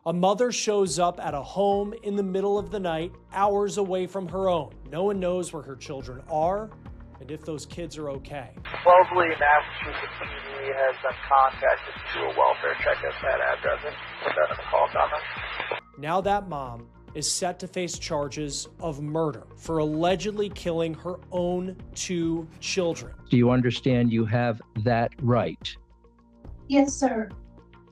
A mother shows up at a home in the middle of the night, hours away from her own. No one knows where her children are and if those kids are okay. Wellesley, Massachusetts PD has been contacted to do a welfare check at that address. Put that in the call comment. Now that mom is set to face charges of murder for allegedly killing her own 2 children. Do you understand you have that right? Yes, sir.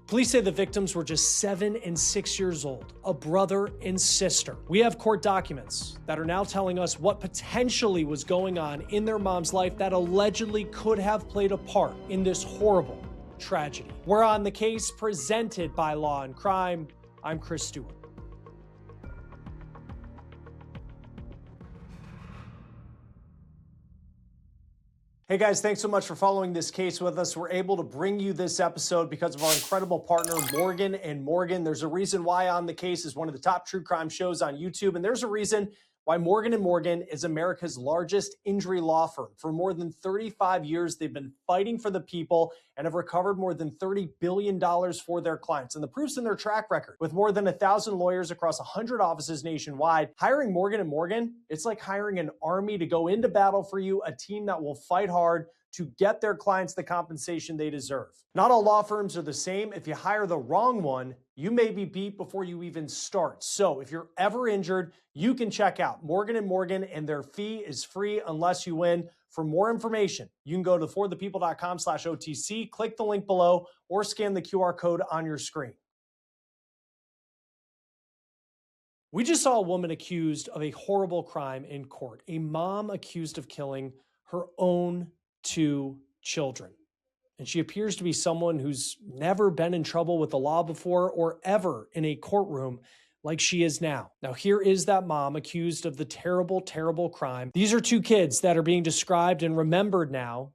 Police say the victims were just 7 and 6 years old, a brother and sister. We have court documents that are now telling us what potentially was going on in their mom's life that allegedly could have played a part in this horrible tragedy. We're on the case presented by Law&Crime. I'm Chris Stewart. Hey guys, thanks so much for following this case with us. We're able to bring you this episode because of our incredible partner, Morgan & Morgan. There's a reason why On the Case is one of the top true crime shows on YouTube, and there's a reason why Morgan & Morgan is America's largest injury law firm. For more than 35 years, they've been fighting for the people and have recovered more than $30 billion for their clients. And the proof's in their track record. With more than 1,000 lawyers across 100 offices nationwide, hiring Morgan & Morgan, it's like hiring an army to go into battle for you, a team that will fight hard to get their clients the compensation they deserve. Not all law firms are the same. If you hire the wrong one, you may be beat before you even start. So if you're ever injured, you can check out Morgan & Morgan, and their fee is free unless you win. For more information, you can go to forthepeople.com/OTC, click the link below, or scan the QR code on your screen. We just saw a woman accused of a horrible crime in court, a mom accused of killing her own 2 children. And she appears to be someone who's never been in trouble with the law before or ever in a courtroom like she is now. Now, here is that mom accused of the terrible, terrible crime. These are 2 kids that are being described and remembered now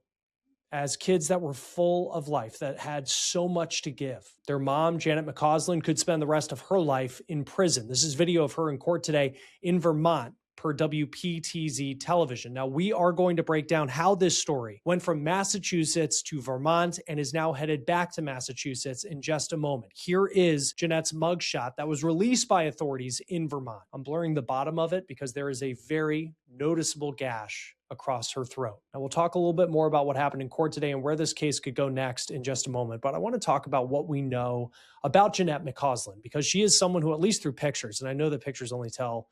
as kids that were full of life, that had so much to give. Their mom, Janette MacAusland, could spend the rest of her life in prison. This is video of her in court today in Vermont, per WPTZ television. Now, we are going to break down how this story went from Massachusetts to Vermont and is now headed back to Massachusetts in just a moment. Here is Janette's mugshot that was released by authorities in Vermont. I'm blurring the bottom of it because there is a very noticeable gash across her throat. Now, we'll talk a little bit more about what happened in court today and where this case could go next in just a moment, but I want to talk about what we know about Janette MacAusland, because she is someone who, at least through pictures, and I know that pictures only tell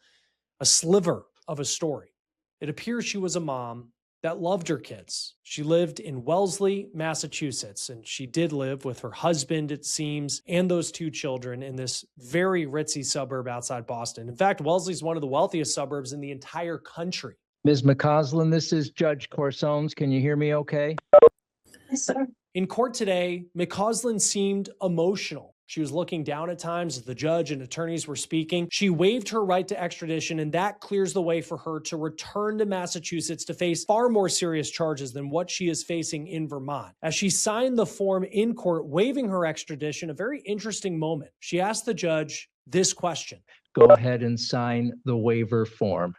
a sliver of a story. It appears she was a mom that loved her kids. She lived in Wellesley, Massachusetts, and she did live with her husband, it seems, and those 2 children in this very ritzy suburb outside Boston. In fact, Wellesley is one of the wealthiest suburbs in the entire country. Ms. MacAusland, this is Judge Corsones. Can you hear me okay? Yes, sir. In court today, MacAusland seemed emotional. She was looking down at times as the judge and attorneys were speaking. She waived her right to extradition, and that clears the way for her to return to Massachusetts to face far more serious charges than what she is facing in Vermont. As she signed the form in court waiving her extradition, a very interesting moment. She asked the judge this question. Go ahead and sign the waiver form.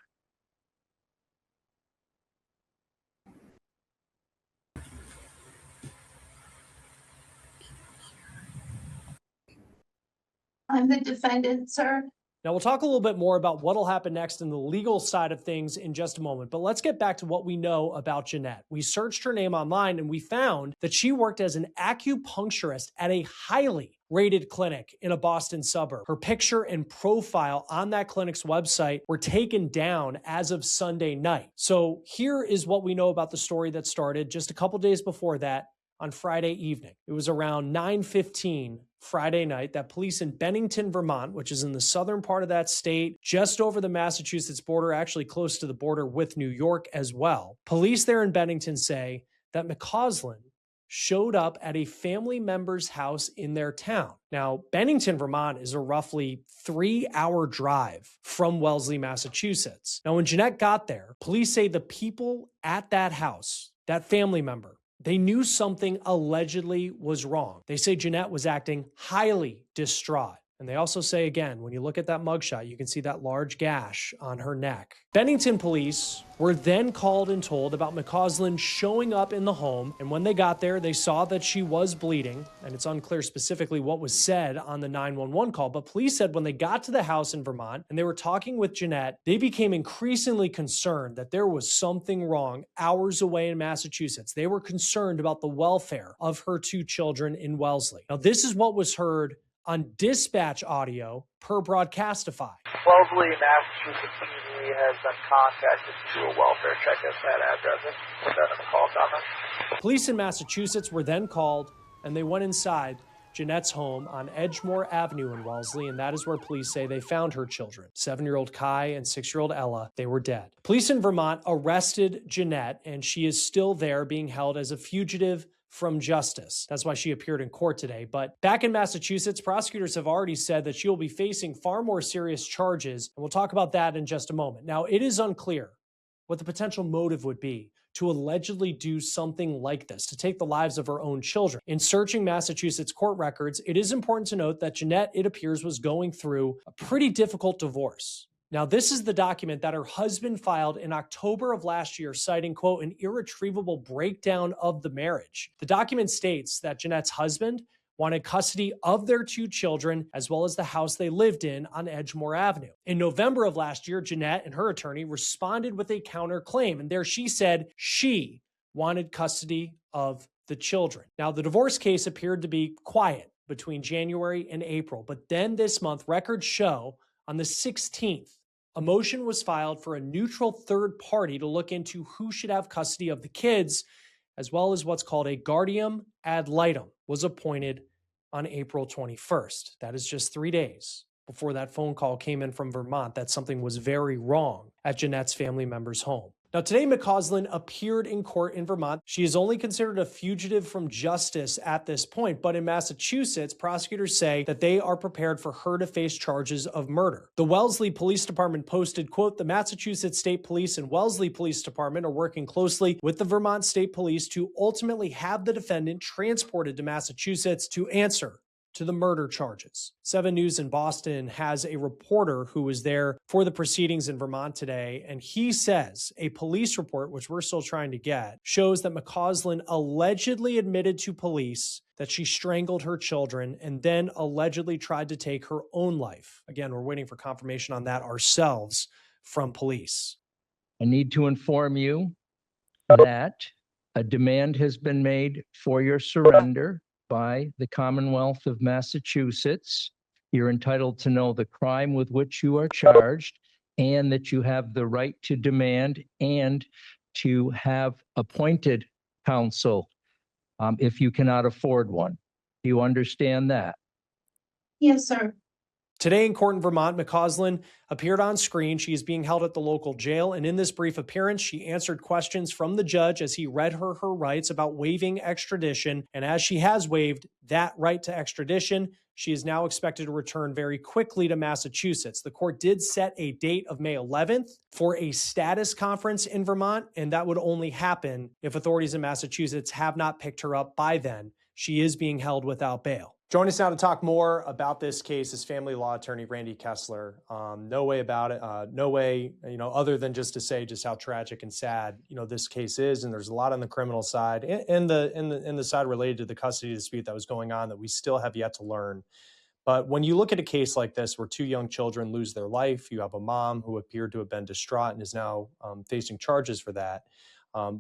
I'm the defendant, sir. Now, we'll talk a little bit more about what will happen next in the legal side of things in just a moment, but let's get back to what we know about Janette. We searched her name online and we found that she worked as an acupuncturist at a highly rated clinic in a Boston suburb. Her picture and profile on that clinic's website were taken down as of Sunday night. So here is what we know about the story that started just a couple days before that on Friday evening. It was around 9:15 Friday night that police in Bennington, Vermont, which is in the southern part of that state, just over the Massachusetts border, actually close to the border with New York as well. Police there in Bennington say that MacAusland showed up at a family member's house in their town. Now, Bennington, Vermont is a roughly 3-hour drive from Wellesley, Massachusetts. Now, when Janette got there, police say the people at that house, that family member, they knew something allegedly was wrong. They say Janette was acting highly distraught. And they also say, again, when you look at that mugshot, you can see that large gash on her neck. Bennington police were then called and told about MacAusland showing up in the home. And when they got there, they saw that she was bleeding. And it's unclear specifically what was said on the 911 call. But police said when they got to the house in Vermont and they were talking with Janette, they became increasingly concerned that there was something wrong hours away in Massachusetts. They were concerned about the welfare of her two children in Wellesley. Now, this is what was heard on dispatch audio per Broadcastify. Wellesley, Massachusetts PD has been contacted to do a welfare check at that address. Put that in the call comment. Police in Massachusetts were then called, and they went inside Janette's home on Edgemore Avenue in Wellesley, and that is where police say they found her children, 7-year-old Kai and 6-year-old Ella. They were dead. Police in Vermont arrested Janette, and she is still there being held as a fugitive from justice. That's why she appeared in court today. But back in Massachusetts, prosecutors have already said that she will be facing far more serious charges, and we'll talk about that in just a moment. Now, it is unclear what the potential motive would be to allegedly do something like this, to take the lives of her own children. In searching Massachusetts court records, it is important to note that Janette, it appears, was going through a pretty difficult divorce. Now, this is the document that her husband filed in October of last year, citing, quote, an irretrievable breakdown of the marriage. The document states that Janette's husband wanted custody of their two children, as well as the house they lived in on Edgemore Avenue. In November of last year, Janette and her attorney responded with a counterclaim, and there she said she wanted custody of the children. Now, the divorce case appeared to be quiet between January and April, but then this month, records show on the 16th, a motion was filed for a neutral third party to look into who should have custody of the kids, as well as what's called a guardian ad litem was appointed on April 21st. That is just 3 days before that phone call came in from Vermont that something was very wrong at Janette's family member's home. Now, today, MacAusland appeared in court in Vermont. She is only considered a fugitive from justice at this point, but in Massachusetts, prosecutors say that they are prepared for her to face charges of murder. The Wellesley Police Department posted, quote, the Massachusetts State Police and Wellesley Police Department are working closely with the Vermont State Police to ultimately have the defendant transported to Massachusetts to answer to the murder charges. 7 News in Boston has a reporter who was there for the proceedings in Vermont today, and he says a police report, which we're still trying to get, shows that MacAusland allegedly admitted to police that she strangled her children and then allegedly tried to take her own life. Again, we're waiting for confirmation on that ourselves from police. I need to inform you that a demand has been made for your surrender by the Commonwealth of Massachusetts. You're entitled to know the crime with which you are charged and that you have the right to demand and to have appointed counsel if you cannot afford one. Do you understand that? Yes, sir. Today in court in Vermont, MacAusland appeared on screen. She is being held at the local jail, and in this brief appearance, she answered questions from the judge as he read her rights about waiving extradition. And as she has waived that right to extradition, she is now expected to return very quickly to Massachusetts. The court did set a date of May 11th for a status conference in Vermont, and that would only happen if authorities in Massachusetts have not picked her up by then. She is being held without bail. Join us now to talk more about this case is family law attorney Randy Kessler. No way about it. No way, other than just to say just how tragic and sad, this case is. And there's a lot on the criminal side and the side related to the custody dispute that was going on that we still have yet to learn. But when you look at a case like this where 2 young children lose their life, you have a mom who appeared to have been distraught and is now facing charges for that.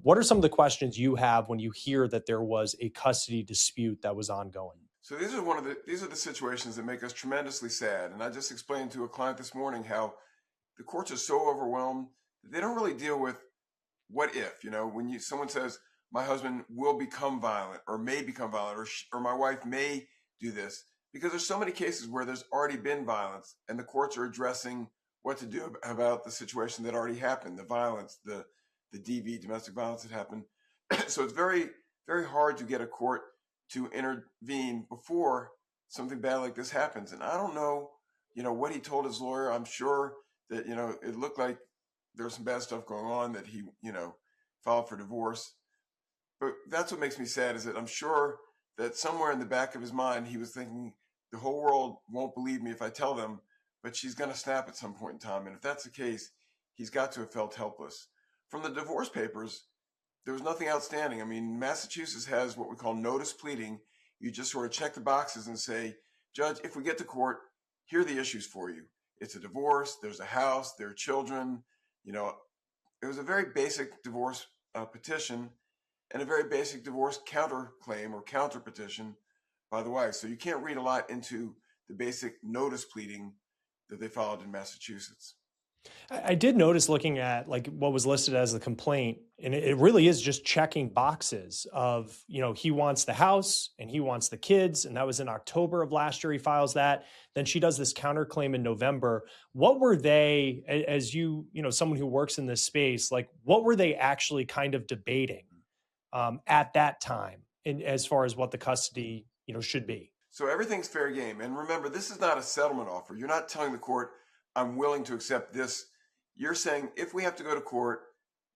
What are some of the questions you have when you hear that there was a custody dispute that was ongoing? So these are the situations that make us tremendously sad. And I just explained to a client this morning how the courts are so overwhelmed that they don't really deal with what if. When someone says my husband will become violent or may become violent or my wife may do this, because there's so many cases where there's already been violence and the courts are addressing what to do about the situation that already happened, the violence, the DV, domestic violence that happened. So it's very, very hard to get a court to intervene before something bad like this happens. And I don't know, what he told his lawyer. I'm sure that, it looked like there was some bad stuff going on, that he, filed for divorce. But that's what makes me sad, is that I'm sure that somewhere in the back of his mind, he was thinking, the whole world won't believe me if I tell them, but she's going to snap at some point in time. And if that's the case, he's got to have felt helpless. From the divorce papers, there was nothing outstanding. I mean, Massachusetts has what we call notice pleading. You just sort of check the boxes and say, Judge, if we get to court, here are the issues for you. It's a divorce, there's a house, there are children. You know, it was a very basic divorce petition and a very basic divorce counterclaim or counter petition by the wife. So you can't read a lot into the basic notice pleading that they followed in Massachusetts. I did notice looking at like what was listed as the complaint, and it really is just checking boxes of, you know, he wants the house and he wants the kids. And that was in October of last year. He files that. Then she does this counterclaim in November. What were they, as you know, someone who works in this space, like what were they actually kind of debating at that time in, as far as what the custody, you know, should be? So everything's fair game. And remember, this is not a settlement offer. You're not telling the court, I'm willing to accept this. You're saying, if we have to go to court,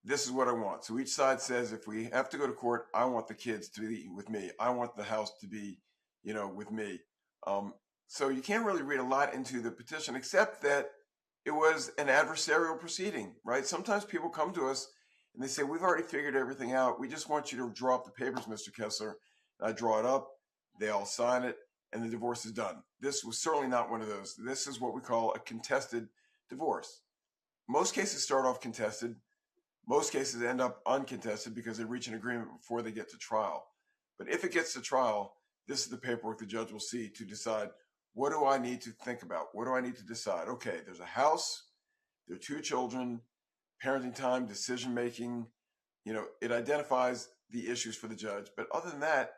this is what I want. So each side says, if we have to go to court, I want the kids to be with me. I want the house to be, you know, with me. So you can't really read a lot into the petition, except that it was an adversarial proceeding, right? Sometimes people come to us and they say, we've already figured everything out. We just want you to draw up the papers, Mr. Kessler. And I draw it up. They all sign it, and the divorce is done. This was certainly not one of those. This is what we call a contested divorce. Most cases start off contested. Most cases end up uncontested because they reach an agreement before they get to trial. But if it gets to trial, this is the paperwork the judge will see to decide, what do I need to think about? What do I need to decide? Okay, there's a house, there are 2 children, parenting time, decision-making. You know, it identifies the issues for the judge. But other than that,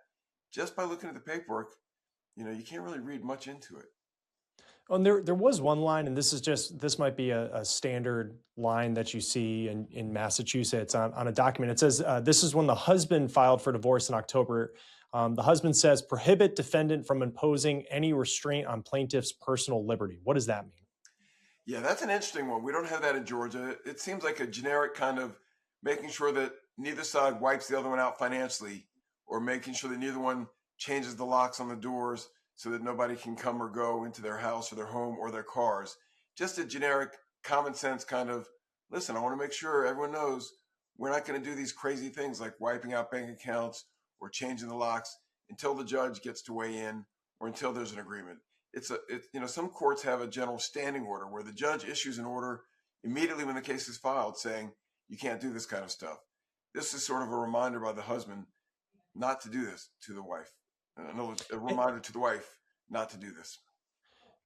just by looking at the paperwork, you know, you can't really read much into it. And there was one line, and this might be a standard line that you see in Massachusetts on a document. It says, this is when the husband filed for divorce in October. The husband says, prohibit defendant from imposing any restraint on plaintiff's personal liberty. What does that mean? Yeah, that's an interesting one. We don't have that in Georgia. It seems like a generic kind of making sure that neither side wipes the other one out financially, or making sure that neither one changes the locks on the doors so that nobody can come or go into their house or their home or their cars. Just a generic common sense kind of, listen, I want to make sure everyone knows we're not going to do these crazy things like wiping out bank accounts or changing the locks until the judge gets to weigh in or until there's an agreement. You know, some courts have a general standing order where the judge issues an order immediately when the case is filed saying you can't do this kind of stuff. This is sort of a reminder by the husband not to do this to the wife. A reminder to the wife not to do this.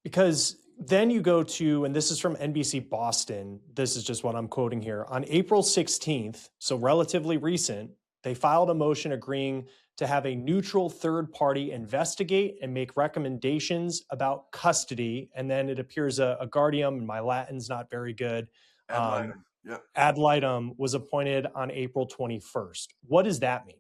Because then you go to, and this is from NBC Boston, this is just what I'm quoting here, on April 16th, so relatively recent, they filed a motion agreeing to have a neutral third party investigate and make recommendations about custody. And then it appears a guardian, and my Latin's not very good. Ad litem. Yep. Ad litem was appointed on April 21st. What does that mean?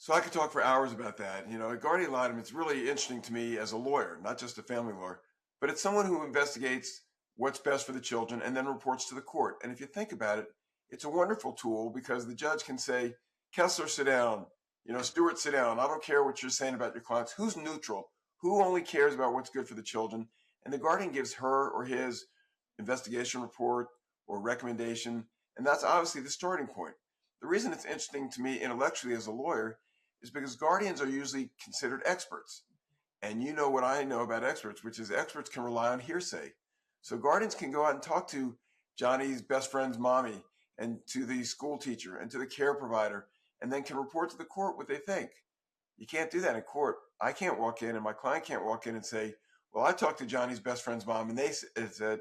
So I could talk for hours about that. You know, a guardian ad litem, it's really interesting to me as a lawyer, not just a family lawyer, but it's someone who investigates what's best for the children and then reports to the court. And if you think about it, it's a wonderful tool because the judge can say, Kessler, sit down. You know, Stewart, sit down. I don't care what you're saying about your clients. Who's neutral? Who only cares about what's good for the children? And the guardian gives her or his investigation report or recommendation. And that's obviously the starting point. The reason it's interesting to me intellectually as a lawyer is because guardians are usually considered experts. And you know what I know about experts, which is experts can rely on hearsay. So guardians can go out and talk to Johnny's best friend's mommy and to the school teacher and to the care provider, and then can report to the court what they think. You can't do that in court. I can't walk in and my client can't walk in and say, well, I talked to Johnny's best friend's mom and they said,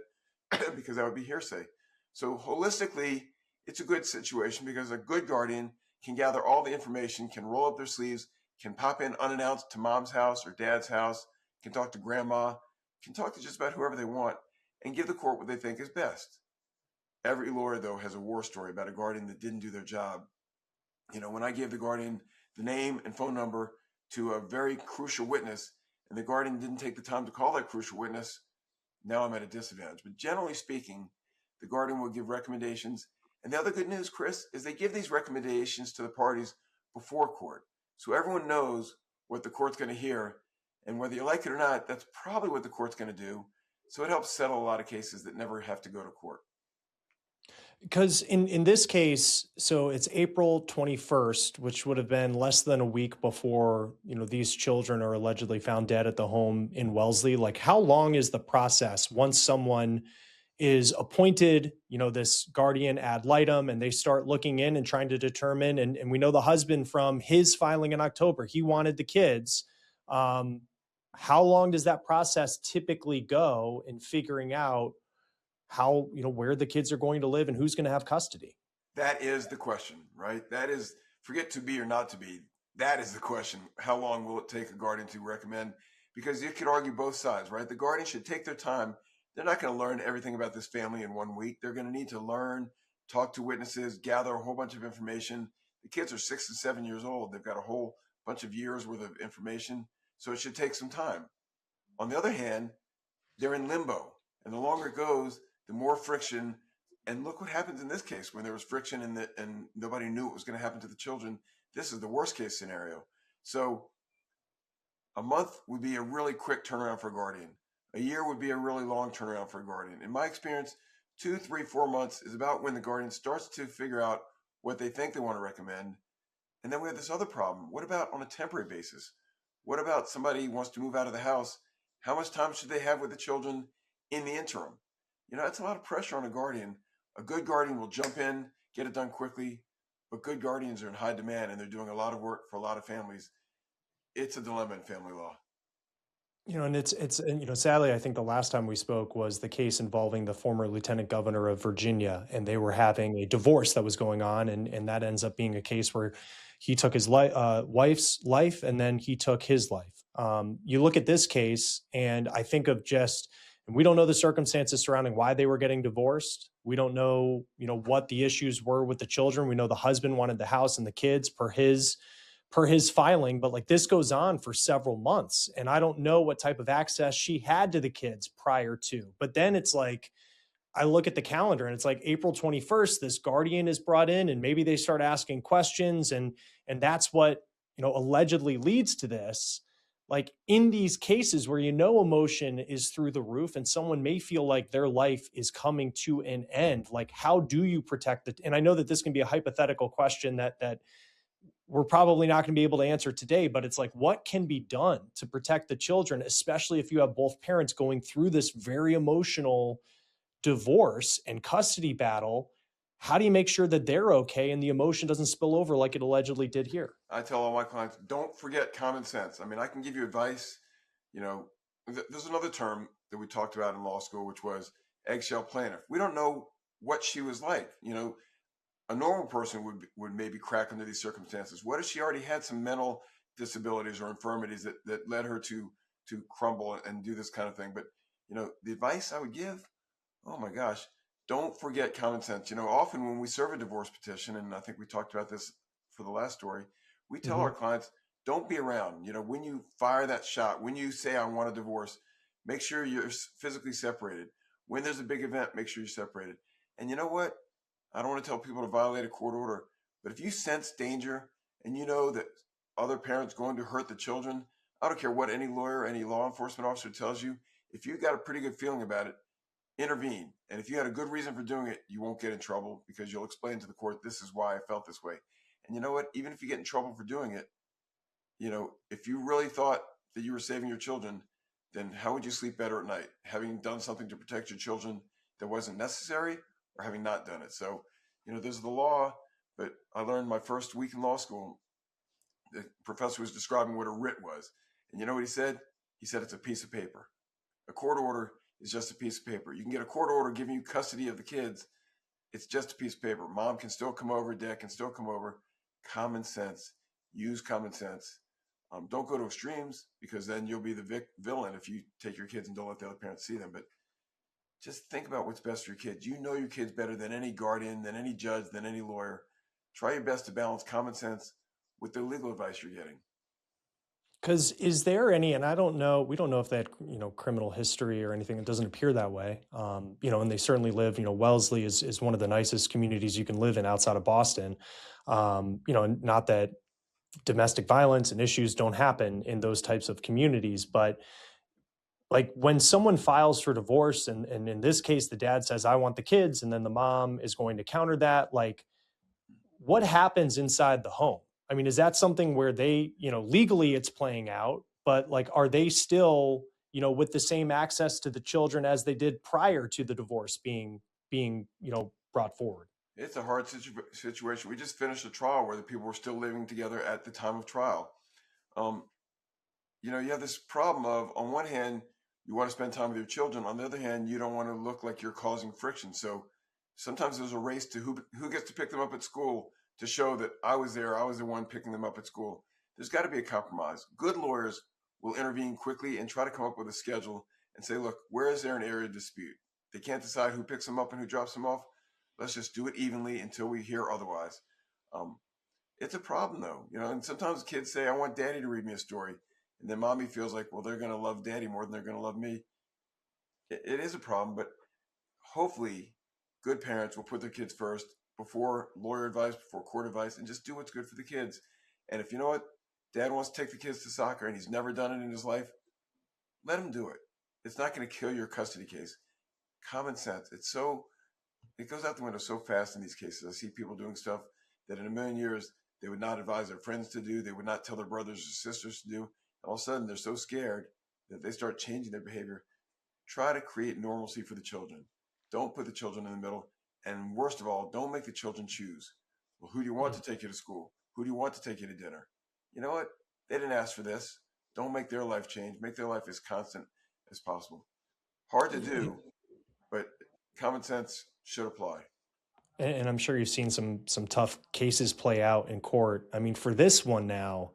because that would be hearsay. So holistically, it's a good situation because a good guardian can gather all the information, can roll up their sleeves, can pop in unannounced to mom's house or dad's house, can talk to grandma, can talk to just about whoever they want and give the court what they think is best. Every lawyer, though, has a war story about a guardian that didn't do their job. You know, when I gave the guardian the name and phone number to a very crucial witness and the guardian didn't take the time to call that crucial witness, now I'm at a disadvantage. But generally speaking, the guardian will give recommendations. And the other good news, Chris, is they give these recommendations to the parties before court. So everyone knows what the court's going to hear. And whether you like it or not, that's probably what the court's going to do. So it helps settle a lot of cases that never have to go to court. Because in this case, so it's April 21st, which would have been less than a week before, these children are allegedly found dead at the home in Wellesley. Like, how long is the process once someone is appointed, this guardian ad litem, and they start looking in and trying to determine, and we know the husband from his filing in October, he wanted the kids. How long does that process typically go in figuring out how, where the kids are going to live and who's going to have custody? That is the question, right? That is, forget to be or not to be. That is the question. How long will it take a guardian to recommend? Because you could argue both sides, right? The guardian should take their time. They're not going to learn everything about this family in 1 week. They're going to need to learn, talk to witnesses, gather a whole bunch of information. The kids are 6 and 7 years old. They've got a whole bunch of years worth of information. So it should take some time. On the other hand, they're in limbo. And the longer it goes, the more friction. And look what happens in this case when there was friction and nobody knew what was going to happen to the children. This is the worst case scenario. So a month would be a really quick turnaround for a guardian. A year would be a really long turnaround for a guardian. In my experience, 2, 3, 4 months is about when the guardian starts to figure out what they think they want to recommend. And then we have this other problem. What about on a temporary basis? What about somebody who wants to move out of the house? How much time should they have with the children in the interim? That's a lot of pressure on a guardian. A good guardian will jump in, get it done quickly, but good guardians are in high demand and they're doing a lot of work for a lot of families. It's a dilemma in family law. And sadly, I think the last time we spoke was the case involving the former lieutenant governor of Virginia, and they were having a divorce that was going on. And that ends up being a case where he took his wife's life and then he took his life. You look at this case and I think of and we don't know the circumstances surrounding why they were getting divorced. We don't know, what the issues were with the children. We know the husband wanted the house and the kids per his filing, but like this goes on for several months. And I don't know what type of access she had to the kids prior to. But then it's like, I look at the calendar and it's like April 21st, this guardian is brought in and maybe they start asking questions. And that's what, allegedly leads to this. Like in these cases where, emotion is through the roof and someone may feel like their life is coming to an end, like how do you protect it? And I know that this can be a hypothetical question that we're probably not going to be able to answer today, but it's like, what can be done to protect the children, especially if you have both parents going through this very emotional divorce and custody battle? How do you make sure that they're okay and the emotion doesn't spill over like it allegedly did here? I tell all my clients, don't forget common sense. I mean, I can give you advice. There's another term that we talked about in law school, which was eggshell plaintiff. We don't know what she was like. A normal person would maybe crack under these circumstances. What if she already had some mental disabilities or infirmities that led her to crumble and do this kind of thing? But, the advice I would give, oh my gosh, don't forget common sense. Often when we serve a divorce petition, and I think we talked about this for the last story, we tell our clients, don't be around. When you fire that shot, when you say, I want a divorce, make sure you're physically separated. When there's a big event, make sure you're separated. And you know what? I don't want to tell people to violate a court order, but if you sense danger and you know that other parents going to hurt the children, I don't care what any lawyer, any law enforcement officer tells you. If you got a pretty good feeling about it, intervene. And if you had a good reason for doing it, you won't get in trouble because you'll explain to the court, this is why I felt this way. And you know what? Even if you get in trouble for doing it, if you really thought that you were saving your children, then how would you sleep better at night? Having done something to protect your children that wasn't necessary, or having not done it. So, there's the law, but I learned my first week in law school, the professor was describing what a writ was. And you know what he said? He said, it's a piece of paper. A court order is just a piece of paper. You can get a court order giving you custody of the kids. It's just a piece of paper. Mom can still come over, dad can still come over. Common sense. Use common sense. Don't go to extremes because then you'll be the villain if you take your kids and don't let the other parents see them. But just think about what's best for your kids. You know your kids better than any guardian, than any judge, than any lawyer. Try your best to balance common sense with the legal advice you're getting. Because is there any, and I don't know, we don't know if they had, criminal history or anything. It doesn't appear that way. And they certainly live, Wellesley is one of the nicest communities you can live in outside of Boston. Not that domestic violence and issues don't happen in those types of communities. But like when someone files for divorce, and in this case, the dad says, I want the kids, and then the mom is going to counter that, like what happens inside the home? I mean, is that something where they, legally it's playing out, but like, are they still, with the same access to the children as they did prior to the divorce being, brought forward? It's a hard situation. We just finished a trial where the people were still living together at the time of trial. You have this problem of, on one hand, you want to spend time with your children. On the other hand, you don't want to look like you're causing friction. So sometimes there's a race to who gets to pick them up at school to show that I was there. I was the one picking them up at school. There's got to be a compromise. Good lawyers will intervene quickly and try to come up with a schedule and say, look, where is there an area of dispute? They can't decide who picks them up and who drops them off. Let's just do it evenly until we hear otherwise. It's a problem, though, and sometimes kids say, I want daddy to read me a story. And then mommy feels like, well, they're going to love daddy more than they're going to love me. It is a problem, but hopefully good parents will put their kids first before lawyer advice, before court advice, and just do what's good for the kids. And if you know what, dad wants to take the kids to soccer and he's never done it in his life, let him do it. It's not going to kill your custody case. Common sense. It goes out the window so fast in these cases. I see people doing stuff that in a million years they would not advise their friends to do. They would not tell their brothers or sisters to do. And all of a sudden, they're so scared that they start changing their behavior. Try to create normalcy for the children. Don't put the children in the middle. And worst of all, don't make the children choose. Well, who do you want to take you to school? Who do you want to take you to dinner? You know what? They didn't ask for this. Don't make their life change. Make their life as constant as possible. Hard to do, but common sense should apply. And I'm sure you've seen some tough cases play out in court. I mean, for this one now,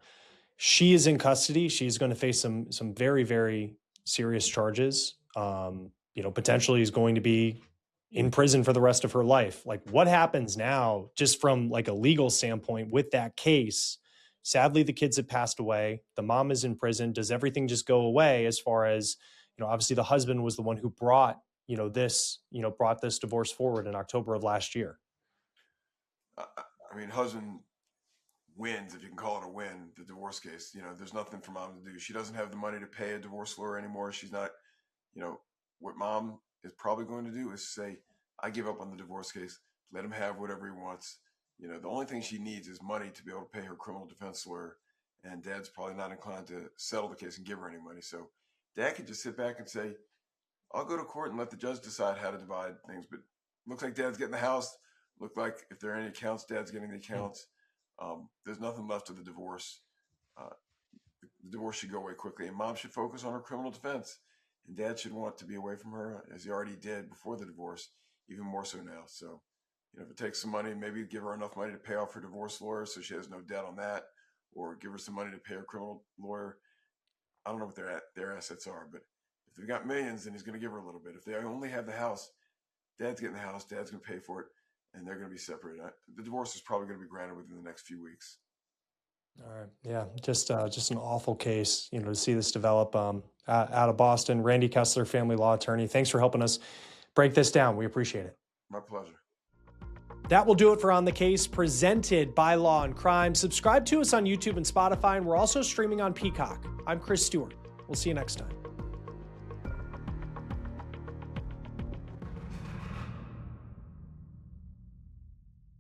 she is in custody. She's going to face some very, very serious charges. Potentially is going to be in prison for the rest of her life. Like, what happens now, just from like a legal standpoint with that case? Sadly, the kids have passed away. The mom is in prison. Does everything just go away as far as, obviously the husband was the one who brought this divorce forward in October of last year? I mean, husband wins, if you can call it a win, the divorce case. There's nothing for mom to do. She doesn't have the money to pay a divorce lawyer anymore. She's not, what mom is probably going to do is say, I give up on the divorce case. Let him have whatever he wants. The only thing she needs is money to be able to pay her criminal defense lawyer. And dad's probably not inclined to settle the case and give her any money. So dad could just sit back and say, I'll go to court and let the judge decide how to divide things. But looks like dad's getting the house. Look like if there are any accounts, dad's getting the accounts. There's nothing left of the divorce. The divorce should go away quickly, and mom should focus on her criminal defense. And dad should want to be away from her, as he already did before the divorce, even more so now. So, if it takes some money, maybe give her enough money to pay off her divorce lawyer so she has no debt on that, or give her some money to pay her criminal lawyer. I don't know what their assets are, but if they've got millions, then he's going to give her a little bit. If they only have the house, dad's getting the house, dad's going to pay for it, and they're going to be separated. The divorce is probably going to be granted within the next few weeks. All right. Yeah. Just an awful case, to see this develop out of Boston. Randy Kessler, family law attorney. Thanks for helping us break this down. We appreciate it. My pleasure. That will do it for On the Case, presented by Law&Crime. Subscribe to us on YouTube and Spotify, and we're also streaming on Peacock. I'm Chris Stewart. We'll see you next time.